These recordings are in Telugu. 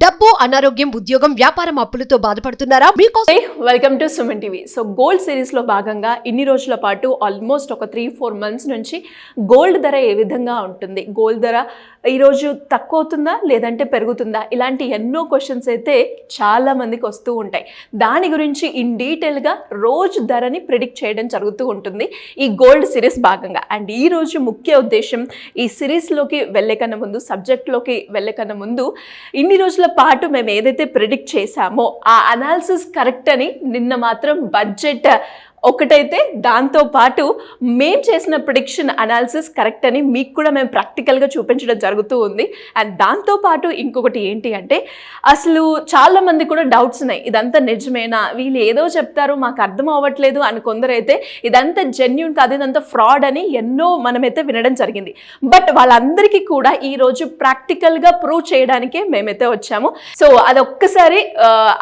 డబ్బు, అనారోగ్యం, ఉద్యోగం, వ్యాపారం, అప్పులతో బాధపడుతున్నారా? Welcome to Suman TV. So gold సిరీస్లో భాగంగా ఇన్ని రోజుల పాటు ఆల్మోస్ట్ ఒక 3-4 మంత్స్ నుంచి గోల్డ్ ధర ఏ విధంగా ఉంటుంది, గోల్డ్ ధర ఈరోజు తక్కువ అవుతుందా లేదంటే పెరుగుతుందా, ఇలాంటి ఎన్నో క్వశ్చన్స్ అయితే చాలా మందికి వస్తూ ఉంటాయి. దాని గురించి ఇన్ డీటెయిల్గా రోజు ధరని ప్రిడిక్ట్ చేయడం జరుగుతూ ఉంటుంది ఈ గోల్డ్ సిరీస్ భాగంగా. అండ్ ఈ రోజు ముఖ్య ఉద్దేశం ఈ సిరీస్లోకి వెళ్ళే కన్నా ముందు, సబ్జెక్ట్లోకి వెళ్ళే కన్నా ముందు, ఇన్ని రోజుల పాటు మేము ఏదైతే ప్రిడిక్ట్ చేశామో ఆ అనాలిసిస్ కరెక్ట్ అని నిన్న మాత్రం బడ్జెట్ ఒకటైతే దాంతో పాటు మేము చేసిన ప్రిడిక్షన్ అనాలిసిస్ కరెక్ట్ అని మీకు కూడా మేము ప్రాక్టికల్గా చూపించడం జరుగుతూ ఉంది. అండ్ దాంతోపాటు ఇంకొకటి ఏంటి అంటే, అసలు చాలామంది కూడా డౌట్స్ ఉన్నాయి, ఇదంతా నిజమేనా, వీళ్ళు ఏదో చెప్తారు మాకు అర్థం అవ్వట్లేదు అని కొందరైతే ఇదంతా జెన్యూన్ కాదు, ఇదంతా ఫ్రాడ్ అని ఎన్నో మనమైతే వినడం జరిగింది. బట్ వాళ్ళందరికీ కూడా ఈరోజు ప్రాక్టికల్గా ప్రూవ్ చేయడానికే మేమైతే వచ్చాము. సో అదొక్కసారి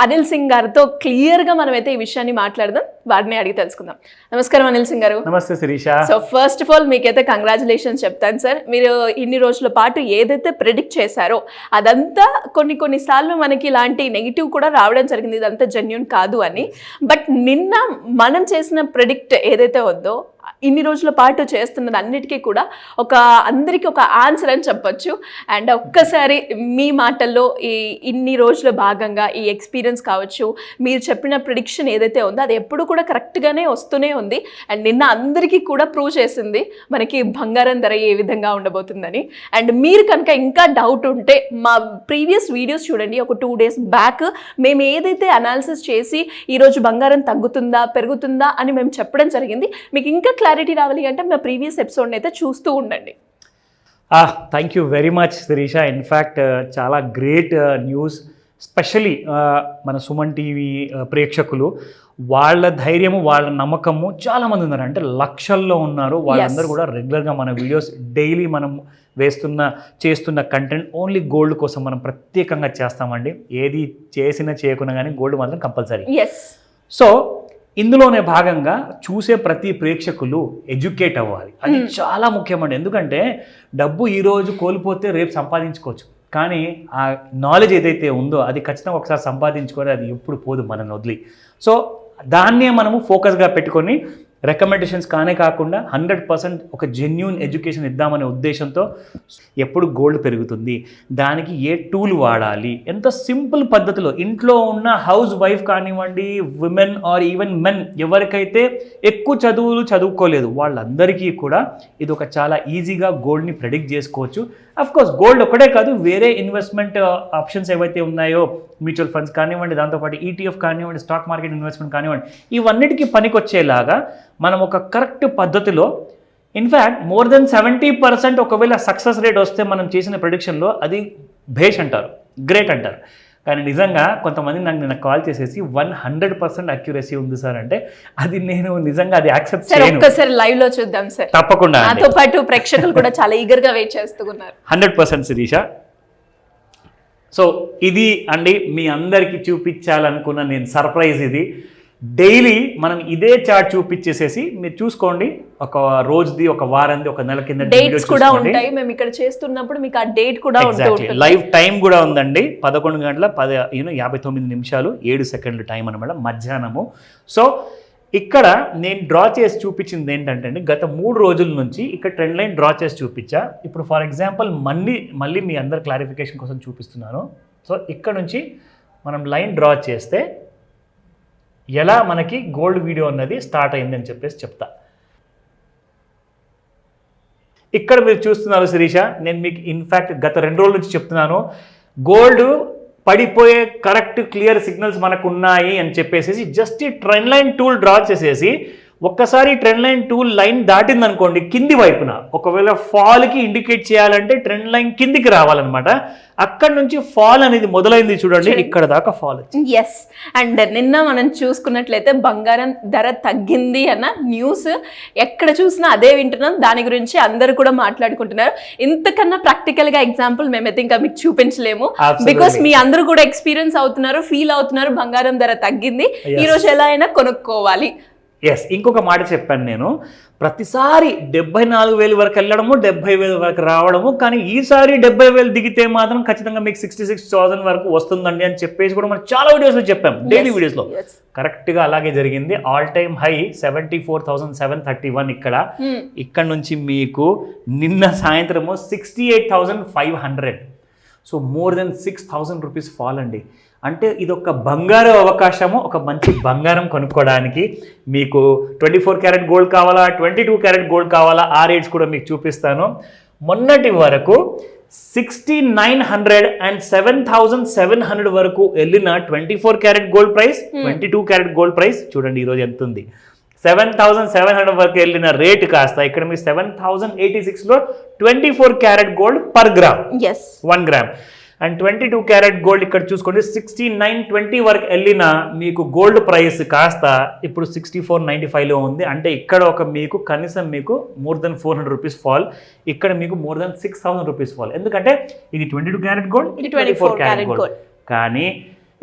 అనిల్ సింగ్ గారితో క్లియర్గా మనమైతే ఈ విషయాన్ని మాట్లాడదాం, వారిని అడిగి తెలుసుకుందాం. నమస్కారం అనిల్ సింగ్ గారు. నమస్తే Sirisha. So first of all మీకైతే కంగ్రాచులేషన్స్ చెప్తాను సార్. మీరు ఇన్ని రోజుల పాటు ఏదైతే ప్రిడిక్ట్ చేశారో అదంతా కొన్నిసార్లు మనకి ఇలాంటి నెగిటివ్ కూడా రావడం జరిగింది, ఇదంతా జెన్యూన్ కాదు అని. బట్ నిన్న మనం చేసిన ప్రిడిక్ట్ ఏదైతే ఉందో ఇన్ని రోజుల పాటు చేస్తున్నది అన్నిటికీ కూడా అందరికీ ఒక ఆన్సర్ అని చెప్పొచ్చు. అండ్ ఒక్కసారి మీ మాటల్లో ఇన్ని రోజుల భాగంగా ఈ ఎక్స్పీరియన్స్ కావచ్చు, మీరు చెప్పిన ప్రిడిక్షన్ ఏదైతే ఉందో అది ఎప్పుడు కూడా కరెక్ట్గానే వస్తూనే ఉంది. అండ్ నిన్న అందరికీ కూడా ప్రూవ్ చేసింది మనకి బంగారం ధర ఏ విధంగా ఉండబోతుందని. అండ్ మీరు కనుక ఇంకా డౌట్ ఉంటే మా ప్రీవియస్ వీడియోస్ చూడండి. ఒక 2 days బ్యాక్ మేము ఏదైతే అనాలిసిస్ చేసి ఈరోజు బంగారం తగ్గుతుందా పెరుగుతుందా అని మేము చెప్పడం జరిగింది. మీకు ఇంకా క్లారిటీ రావాలి అంటే మా ప్రీవియస్ ఎపిసోడ్ని అయితే చూస్తూ ఉండండి. Thank you very much Sirisha. In fact చాలా గ్రేట్ న్యూస్. స్పెషలీ మన సుమన్ టీవీ ప్రేక్షకులు, వాళ్ళ ధైర్యము, వాళ్ళ నమ్మకము చాలామంది ఉన్నారు, అంటే లక్షల్లో ఉన్నారు. వాళ్ళందరూ కూడా రెగ్యులర్గా మన వీడియోస్ డైలీ మనం చేస్తున్న కంటెంట్ ఓన్లీ గోల్డ్ కోసం మనం ప్రత్యేకంగా చేస్తామండి. ఏది చేయకున్నా కానీ గోల్డ్ మాత్రం కంపల్సరీ. సో ఇందులోనే భాగంగా చూసే ప్రతి ప్రేక్షకులు ఎడ్యుకేట్ అవ్వాలి, అది చాలా ముఖ్యమండి. ఎందుకంటే డబ్బు ఈరోజు కోల్పోతే రేపు సంపాదించుకోవచ్చు, కానీ ఆ నాలెడ్జ్ ఏదైతే ఉందో అది ఖచ్చితంగా ఒకసారి సంపాదించుకొని అది ఎప్పుడు పోదు మనల్ని వదిలి. సో దాన్నే మనము ఫోకస్గా పెట్టుకొని రికమెండేషన్స్ కాకుండా 100% ఒక జెన్యూన్ ఎడ్యుకేషన్ ఇద్దామనే ఉద్దేశంతో ఎప్పుడు గోల్డ్ పెరుగుతుంది, దానికి ఏ టూల్ వాడాలి, ఎంత సింపుల్ పద్ధతిలో ఇంట్లో ఉన్న హౌస్ వైఫ్ కానివ్వండి, విమెన్ ఆర్ ఈవెన్ మెన్, ఎవరికైతే ఎక్కువ చదువుకోలేదు వాళ్ళందరికీ కూడా ఇది ఒక చాలా ఈజీగా గోల్డ్ని ప్రెడిక్ట్ చేసుకోవచ్చు. అఫ్కోర్స్ గోల్డ్ ఒకటే కాదు, వేరే ఇన్వెస్ట్మెంట్ ఆప్షన్స్ ఏవైతే ఉన్నాయో, మ్యూచువల్ ఫండ్స్ కానివ్వండి, దాంతోపాటు ETF కానివ్వండి, స్టాక్ మార్కెట్ ఇన్వెస్ట్మెంట్ కానివ్వండి, ఇవన్నిటికీ పనికొచ్చేలాగా మనం ఒక కరెక్ట్ పద్ధతిలో, ఇన్ఫ్యాక్ట్ మోర్ దెన్ 70% ఒకవేళ సక్సెస్ రేట్ వస్తే మనం చేసిన ప్రెడిక్షన్లో అది భేష్ అంటారు, గ్రేట్ అంటారు. కానీ నిజంగా కొంతమంది నాకు కాల్ చేసేసి 100% అక్యురసీ ఉంది సార్ అంటే, అది నేను నిజంగా అది యాక్సెప్ట్ చేయను. ఒక్కసారి లైవ్ లో చూద్దాం సార్, తప్పకుండా. నాతో పాటు ప్రేక్షకులు కూడా చాలా ఈగర్ గా వెయిట్ చేస్తున్నారు. 100% శిరీష. సో ఇది అండి మీ అందరికీ చూపించాలనుకున్న నేను సర్ప్రైజ్. ఇది డైలీ మనం ఇదే చార్ట్ చూపించేసేసి మీరు చూసుకోండి, ఒక రోజుది, ఒక వారంది, ఒక నెల కింద డేట్స్ కూడా ఉంటాయి. మేము ఇక్కడ చేస్తున్నప్పుడు మీకు ఆ డేట్ కూడా ఉంటుంది, లైవ్ టైం కూడా ఉందండి. 11 గంటల 59 నిమిషాలు 7 సెకండ్లు టైం అనమాట, మధ్యాహ్నము. సో ఇక్కడ నేను డ్రా చేసి చూపించింది ఏంటంటే అండి, గత 3 రోజుల నుంచి ఇక్కడ ట్రెండ్ లైన్ డ్రా చేసి చూపించా. ఇప్పుడు ఫర్ ఎగ్జాంపుల్ మళ్ళీ మీ అందరి క్లారిఫికేషన్ కోసం చూపిస్తున్నాను. సో ఇక్కడ నుంచి మనం లైన్ డ్రా చేస్తే ఎలా మనకి గోల్డ్ వీడియో అన్నది స్టార్ట్ అయిందని చెప్పేసి చెప్తా. ఇక్కడ మీరు చూస్తున్నారు శిరీష, నేను మీకు ఇన్ఫ్యాక్ట్ గత 2 రోజుల నుంచి చెప్తున్నాను, గోల్డ్ పడిపోయే కరెక్ట్ క్లియర్ సిగ్నల్స్ మనకు ఉన్నాయి అని చెప్పేసి జస్ట్ ఈ ట్రెండ్ లైన్ టూల్ డ్రా చేసేసి ఒక్కసారి ట్రెండ్ లైన్ టూల్ లైన్ దాటింది అనుకోండి కింది వైపున, ఒకవేళ ఫాల్కి ఇండికేట్ చేయాలంటే ట్రెండ్ లైన్ కిందికి రావాలన్నమాట. అక్కడ నుంచి ఫాల్ అనేది మొదలైంది చూడండి, ఇక్కడ దాకా ఫాల్. ఎస్. అండ్ నిన్న మనం చూసుకున్నట్లయితే బంగారం ధర తగ్గింది అన్న న్యూస్ ఎక్కడ చూసినా అదే వింటున్నాం, దాని గురించి అందరూ కూడా మాట్లాడుకుంటున్నారు. ఇంతకన్నా ప్రాక్టికల్ గా ఎగ్జాంపుల్ మేమైతే ఇంకా మీకు చూపించలేము, బికాస్ మీ అందరూ కూడా ఎక్స్పీరియన్స్ అవుతున్నారు, ఫీల్ అవుతున్నారు బంగారం ధర తగ్గింది, ఈ రోజు ఎలా అయినా కొనుక్కోవాలి. ఎస్, ఇంకొక మాట చెప్పాను నేను, ప్రతిసారి 74,000 వరకు వెళ్ళడము 70,000 వరకు రావడము, కానీ ఈసారి 70,000 దిగితే మాత్రం ఖచ్చితంగా మీకు 66,000 వరకు వస్తుందండి అని చెప్పేసి కూడా మనం చాలా వీడియోస్లో చెప్పాం, డైలీ వీడియోస్లో. కరెక్ట్గా అలాగే జరిగింది. ఆల్ టైమ్ హై 74,731 ఇక్కడ నుంచి మీకు నిన్న సాయంత్రము 68,500. So more than 6,000 rupees fall అండి. అంటే ఇది ఒక బంగారు అవకాశము, ఒక మంచి బంగారం కొనుక్కోవడానికి. మీకు 24 క్యారెట్ గోల్డ్ కావాలా, 22 క్యారెట్ గోల్డ్ కావాలా, ఆ రేట్స్ కూడా మీకు చూపిస్తాను. మొన్నటి వరకు 6,900 అండ్ 7,700 వరకు వెళ్ళిన 24 carat gold price, 22 carat gold price చూడండి ఈరోజు ఎంత ఉంది. 7,700 వరకు వెళ్ళిన రేట్ కాస్త ఇక్కడ మీ 7,086లో 24 carat gold per gram, 1 gram. And 22 carat gold ఇక్కడ చూసుకోండి 6920 వరకు వెళ్ళిన మీకు గోల్డ్ ప్రైస్ కాస్త ఇప్పుడు 6495లో ఉంది. అంటే ఇక్కడ ఒక మీకు కనీసం మీకు మోర్ దెన్ 400 రూపీస్ ఫాల్, ఇక్కడ మీకు మోర్ దెన్ 6,000 రూపీస్ ఫాల్. ఎందుకంటే ఇది 22 క్యారెట్ గోల్డ్, ఇది 24 క్యారెట్ గోల్డ్. కానీ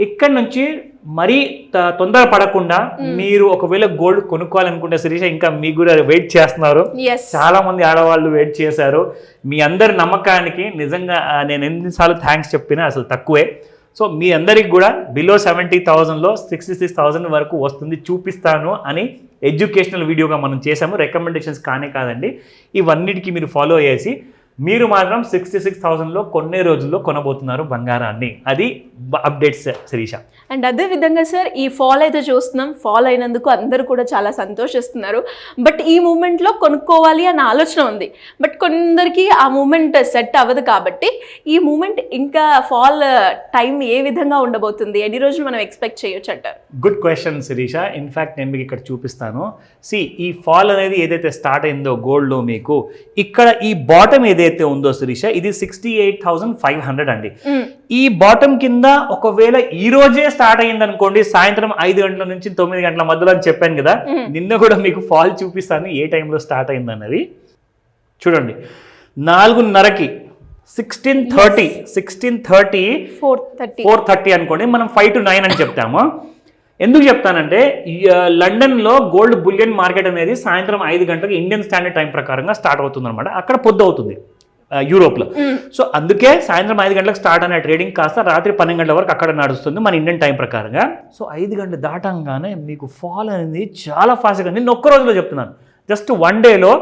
ఇక్కడ నుంచి మరీ తొందర పడకుండా మీరు ఒకవేళ గోల్డ్ కొనుక్కోవాలనుకుంటే శిరీష, ఇంకా మీకు కూడా వెయిట్ చేస్తున్నారు, చాలా మంది ఆడవాళ్ళు వెయిట్ చేశారు. మీ అందరి నమ్మకానికి నిజంగా నేను ఎన్నిసార్లు థ్యాంక్స్ చెప్పినా అసలు తక్కువే. సో మీ అందరికి కూడా బిలో 70,000లో 66,000 వరకు వస్తుంది చూపిస్తాను అని ఎడ్యుకేషనల్ వీడియోగా మనం చేసాము. రికమెండేషన్స్ కాదండి, ఇవన్నిటికీ మీరు ఫాలో చేసి మీరు మాత్రం 66,000లో కొన్నే రోజుల్లో కొనబోతున్నారు బంగారాన్ని. అది అప్డేట్స్ శిరీష. అండ్ అదే విధంగా సార్ ఈ ఫాల్ అయితే చూస్తున్నాం, ఫాల్ అయినందుకు అందరూ కూడా చాలా సంతోషిస్తున్నారు. బట్ ఈ మూమెంట్లో కొనుక్కోవాలి అన్న ఆలోచన ఉంది, బట్ కొందరికి ఆ మూమెంట్ సెట్ అవ్వదు. కాబట్టి ఈ మూమెంట్ ఇంకా ఫాల్ టైం ఏ విధంగా ఉండబోతుంది, ఎన్ని రోజులు మనం ఎక్స్పెక్ట్ చేయొచ్చు అంటారు? Good question Sirisha. ఇన్ఫ్యాక్ట్ నేను మీకు ఇక్కడ చూపిస్తాను. ఈ ఫాల్ అనేది ఏదైతే స్టార్ట్ అయిందో గోల్డ్లో మీకు ఇక్కడ ఈ బాటమ్ ఏదైతే ఉందో శిరీష, ఇది 68,500 అండి. ఈ బాటమ్ కింద ఒకవేళ ఈ రోజే స్టార్ట్ అయ్యింది అనుకోండి, సాయంత్రం 5 గంటల నుంచి 9 గంటల మధ్యలో అని చెప్పాను కదా, నిన్న కూడా మీకు ఫాల్ చూపిస్తాను ఏ టైంలో స్టార్ట్ అయింది అన్నది. చూడండి 4:30కి 16:30 4:30 అనుకోండి, మనం 5 to 9 అని చెప్తాము. ఎందుకు చెప్తానంటే లండన్లో గోల్డ్ బులియన్ మార్కెట్ అనేది సాయంత్రం 5 గంటలకు ఇండియన్ స్టాండర్డ్ టైం ప్రకారంగా స్టార్ట్ అవుతుంది అనమాట. అక్కడ పొద్దు అవుతుంది యూరోప్లో. సో అందుకే సాయంత్రం 5 గంటలకు స్టార్ట్ అయిన ట్రేడింగ్ కాస్త రాత్రి 12 గంటల వరకు అక్కడ నడుస్తుంది మన ఇండియన్ టైం ప్రకారంగా. సో 5 గంటలు దాటంగానే మీకు ఫాల్ అనేది చాలా ఫాస్ట్గా, నేను ఒక్క రోజులో చెప్తున్నాను, జస్ట్ 1 డేలో.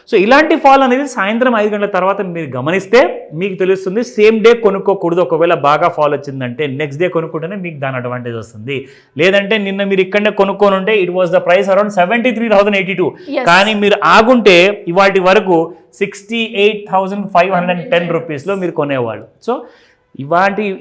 సో ఇలాంటి ఫాల్ అనేది సాయంత్రం 5 గంటల తర్వాత మీరు గమనిస్తే మీకు తెలుస్తుంది. సేమ్ డే కొనుక్కోకూడదు. ఒకవేళ బాగా ఫాల్ వచ్చిందంటే నెక్స్ట్ డే కొనుక్కుంటేనే మీకు దాని అడ్వాంటేజ్ వస్తుంది. లేదంటే నిన్న మీరు ఇక్కడనే కొనుక్కొని ఉంటే it was the price around 73,082, కానీ మీరు ఆగుంటే ఇవాటి వరకు 68,510 రూపీస్లో మీరు కొనేవాళ్ళు. సో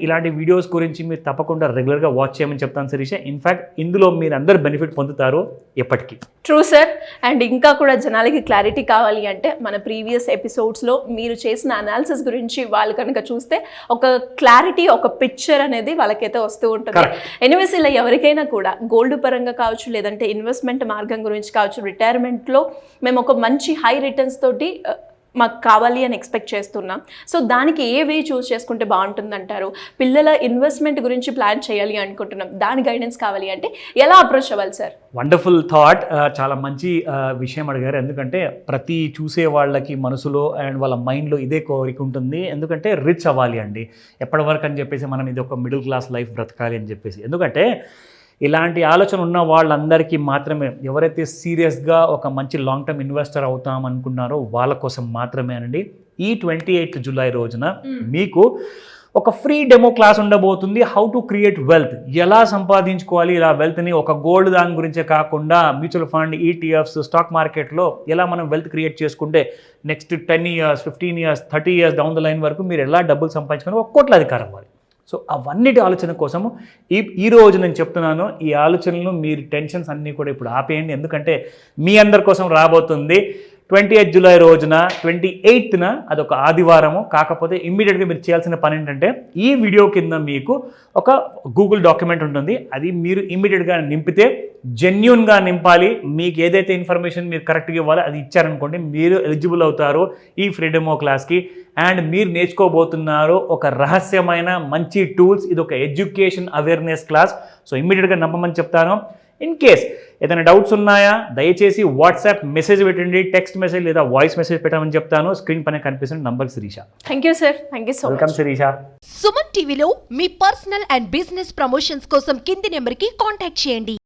ఇలాంటి వీడియోస్ గురించి మీరు తప్పకుండా రెగ్యులర్గా వాచ్ చేయమని చెప్తాను శిరీష. ఇన్ఫ్యాక్ట్ ఇందులో మీరు అందరు బెనిఫిట్ పొందుతారు ఎప్పటికీ. True sir. అండ్ ఇంకా కూడా జనాలకి క్లారిటీ కావాలి అంటే మన ప్రీవియస్ ఎపిసోడ్స్లో మీరు చేసిన అనాలిసిస్ గురించి వాళ్ళు కనుక చూస్తే ఒక క్లారిటీ, ఒక పిక్చర్ అనేది వాళ్ళకైతే వస్తూ ఉంటుంది. ఎనీవేస్ ఇలా ఎవరికైనా కూడా గోల్డ్ పరంగా కావచ్చు, లేదంటే ఇన్వెస్ట్మెంట్ మార్గం గురించి కావచ్చు, రిటైర్మెంట్లో మేము ఒక మంచి హై రిటర్న్స్ తోటి మాకు కావాలి అని ఎక్స్పెక్ట్ చేస్తున్నాం. సో దానికి ఏ వే చూస్ చేసుకుంటే బాగుంటుంది అంటారు? పిల్లల ఇన్వెస్ట్మెంట్ గురించి ప్లాన్ చేయాలి అనుకుంటున్నాం, దాని గైడెన్స్ కావాలి అంటే ఎలా అప్రోచ్ అవ్వాలి సార్? వండర్ఫుల్ థాట్, చాలా మంచి విషయం అడిగారు. ఎందుకంటే ప్రతి చూసే వాళ్ళకి మనసులో అండ్ వాళ్ళ మైండ్లో ఇదే కోరిక ఉంటుంది. ఎందుకంటే రిచ్ అవ్వాలి అండి ఎప్పటి వరకు అని చెప్పేసి, మనం ఇది ఒక మిడిల్ క్లాస్ లైఫ్ బ్రతకాలి అని చెప్పేసి. ఎందుకంటే ఇలాంటి ఆలోచన ఉన్న వాళ్ళందరికీ మాత్రమే, ఎవరైతే సీరియస్గా ఒక మంచి లాంగ్ టర్మ్ ఇన్వెస్టర్ అవుతాం అనుకున్నారో వాళ్ళ కోసం మాత్రమే అండి. ఈ 28 జూలై రోజున మీకు ఒక ఫ్రీ డెమో క్లాస్ ఉండబోతుంది. హౌ టు క్రియేట్ వెల్త్, ఎలా సంపాదించుకోవాలి ఇలా వెల్త్ని. ఒక గోల్డ్ దాని గురించే కాకుండా మ్యూచువల్ ఫండ్, ఈటీఎఫ్స్, స్టాక్ మార్కెట్లో ఎలా మనం వెల్త్ క్రియేట్ చేసుకుంటే next 10 years, 15 years, 30 years down the line వరకు మీరు ఎలా డబ్బులు సంపాదించుకొని ఒక కోట్ల అధికారం అవ్వాలి. సో అవన్నిటి ఆలోచన కోసము ఈ రోజు నేను చెప్తున్నాను, ఈ ఆలోచనలు మీరు టెన్షన్స్ అన్నీ కూడా ఇప్పుడు ఆపేయండి. ఎందుకంటే మీ అందరి కోసం రాబోతుంది 28 జూలై రోజున, 28న అదొక ఆదివారము. కాకపోతే ఇమ్మీడియట్గా మీరు చేయాల్సిన పని ఏంటంటే ఈ వీడియో కింద మీకు ఒక గూగుల్ డాక్యుమెంట్ ఉంటుంది, అది మీరు ఇమ్మీడియట్గా నింపితే, జెన్యూన్గా నింపాలి. మీకు ఏదైతే ఇన్ఫర్మేషన్ మీరు కరెక్ట్గా ఇవ్వాలో అది ఇచ్చారనుకోండి, మీరు ఎలిజిబుల్ అవుతారు ఈ ఫ్రీ డెమో క్లాస్కి. అండ్ మీరు నేర్చుకోబోతున్నారు ఒక రహస్యమైన మంచి టూల్స్. ఇది ఒక ఎడ్యుకేషన్ అవేర్నెస్ క్లాస్. సో ఇమ్మీడియట్గా నమ్మమని చెప్తాను. ఇన్ కేస్ ఏదైనా డౌట్స్ ఉన్నాయా దయచేసి వాట్సాప్ మెసేజ్ పెట్టండి, టెక్స్ట్ మెసేజ్ లేదా వాయిస్ మెసేజ్ పెట్టమని చెప్తాను. స్క్రీన్ పైన కనిపిస్తున్న number Sirisha. Thank you sir, thank you so much. Welcome Sirisha. Suman టీవీలో మీ పర్సనల్ అండ్ బిజినెస్ ప్రమోషన్స్ కోసం కింది నెంబర్కి కాంటాక్ట్ చేయండి.